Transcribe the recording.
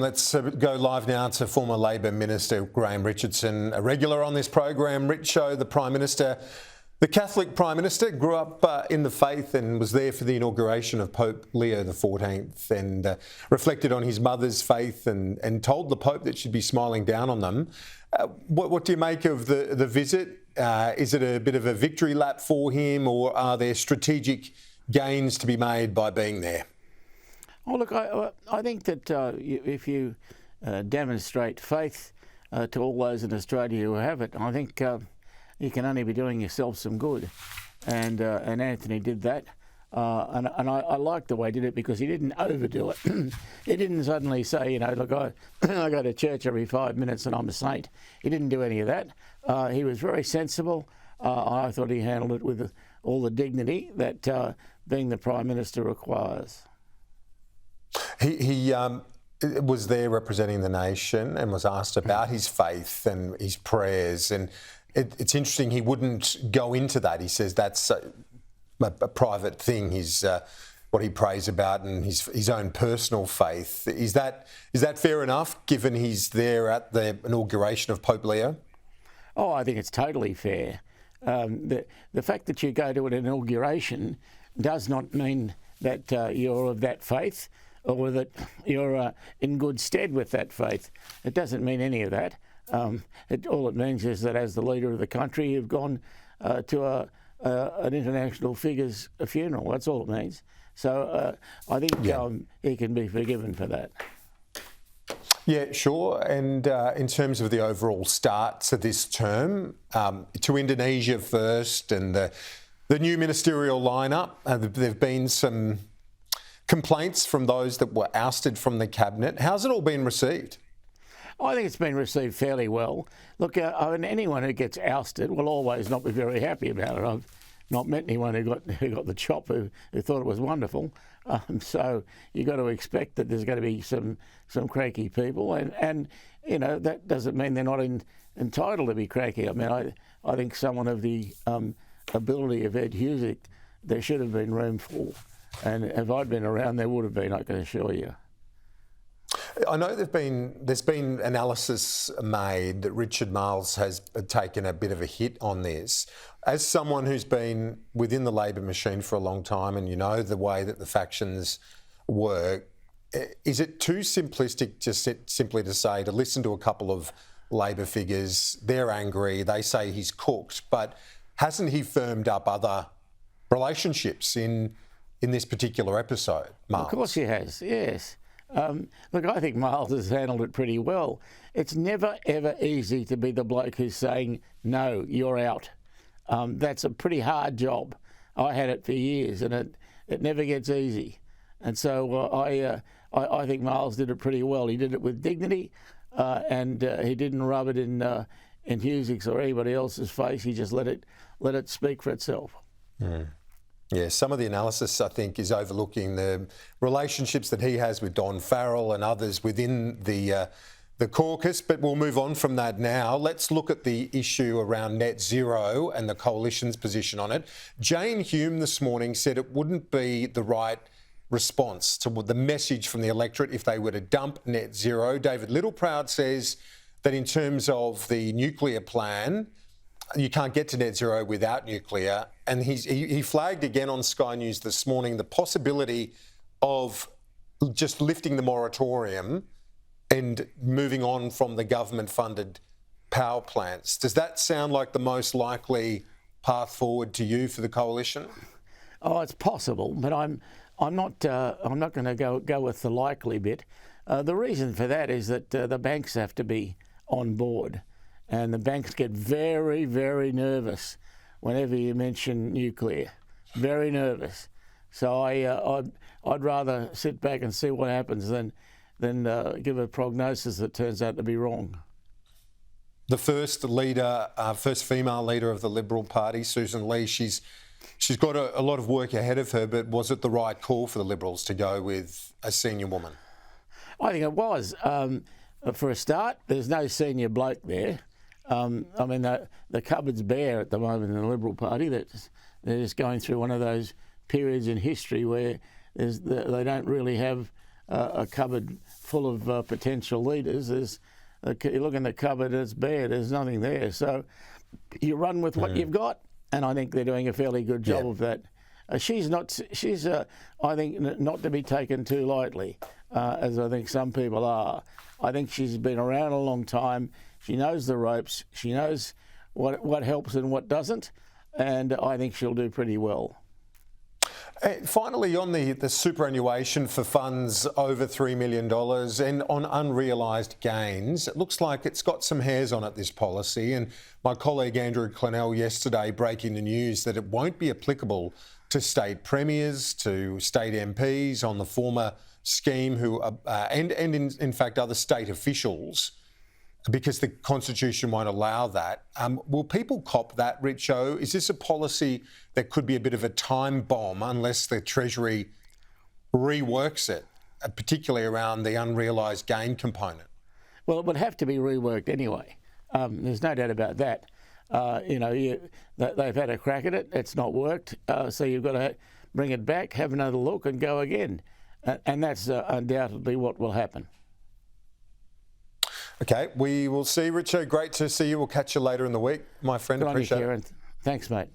Let's go live now to former Labor Minister Graham Richardson, a regular on this program. Richo, the Prime Minister, the Catholic Prime Minister, grew up in the faith and was there for the inauguration of Pope Leo XIV and reflected on his mother's faith and told the Pope that she'd be smiling down on them. What do you make of the visit? Is it a bit of a victory lap for him, or are there strategic gains to be made by being there? Oh, look, I think that if you demonstrate faith to all those in Australia who have it, I think you can only be doing yourself some good. And Anthony did that. And I like the way he did it because he didn't overdo it. He didn't suddenly say, look, I go to church every 5 minutes and I'm a saint. He didn't do any of that. He was very sensible. I thought he handled it with all the dignity that being the Prime Minister requires. He was there representing the nation and was asked about his faith and his prayers. And it's interesting, he wouldn't go into that. He says that's a private thing, what he prays about and his own personal faith. Is that fair enough, given he's there at the inauguration of Pope Leo? Oh, I think it's totally fair. The fact that you go to an inauguration does not mean that you're of that faith, or that you're in good stead with that faith. It doesn't mean any of that. All it means is that as the leader of the country, you've gone to an international figure's funeral. That's all it means. So I think he can be forgiven for that. Yeah, sure. And in terms of the overall start to this term, to Indonesia first and the new ministerial lineup, there have been some complaints from those that were ousted from the cabinet. How's it all been received? I think it's been received fairly well. Look, anyone who gets ousted will always not be very happy about it. I've not met anyone who got the chop who thought it was wonderful. So you've got to expect that there's going to be some cranky people, and that doesn't mean they're not entitled to be cranky. I mean, I think someone of the ability of Ed Husic, there should have been room for. And if I'd been around, there would have been, I can assure you. I know there's been analysis made that Richard Marles has taken a bit of a hit on this. As someone who's been within the Labor machine for a long time and you know the way that the factions work, is it too simplistic just simply to say, to listen to a couple of Labor figures, they're angry, they say he's cooked, but hasn't he firmed up other relationships in this particular episode, Marles? Of course he has, yes. Look, I think Marles has handled it pretty well. It's never, ever easy to be the bloke who's saying, no, you're out. That's a pretty hard job. I had it for years and it never gets easy. And so I think Marles did it pretty well. He did it with dignity and he didn't rub it in Husic's or anybody else's face. He just let it speak for itself. Mm. Yeah, some of the analysis, I think, is overlooking the relationships that he has with Don Farrell and others within the caucus, but we'll move on from that now. Let's look at the issue around net zero and the coalition's position on it. Jane Hume this morning said it wouldn't be the right response to the message from the electorate if they were to dump net zero. David Littleproud says that in terms of the nuclear plan, you can't get to net zero without nuclear. And he flagged again on Sky News this morning the possibility of just lifting the moratorium and moving on from the government-funded power plants. Does that sound like the most likely path forward to you for the coalition? Oh, it's possible, but I'm not going to go with the likely bit. The reason for that is that the banks have to be on board. And the banks get very, very nervous whenever you mention nuclear. Very nervous. So I'd rather sit back and see what happens than give a prognosis that turns out to be wrong. The first female leader of the Liberal Party, Susan Lee, she's got a lot of work ahead of her, but was it the right call for the Liberals to go with a senior woman? I think it was. For a start, there's no senior bloke there. I mean, the cupboard's bare at the moment in the Liberal Party. They're just going through one of those periods in history where they don't really have a cupboard full of potential leaders. You look in the cupboard, it's bare. There's nothing there. So you run with what you've got, and I think they're doing a fairly good job of that. She's I think, not to be taken too lightly, as I think some people are. I think she's been around a long time. She knows the ropes. She knows what helps and what doesn't, and I think she'll do pretty well. Finally, on the superannuation for funds over $3 million and on unrealised gains, it looks like it's got some hairs on it, this policy. And my colleague Andrew Clennell yesterday breaking the news that it won't be applicable to state premiers, to state MPs on the former scheme, and in fact other state officials, because the Constitution won't allow that. Will people cop that, Richo? Is this a policy that could be a bit of a time bomb unless the Treasury reworks it, particularly around the unrealised gain component? Well, it would have to be reworked anyway. There's no doubt about that. They've had a crack at it. It's not worked. So you've got to bring it back, have another look and go again. And that's undoubtedly what will happen. Okay, we will see. Richo, great to see you. We'll catch you later in the week, my friend. Good on you, Appreciate Kieran. it. Thanks, mate.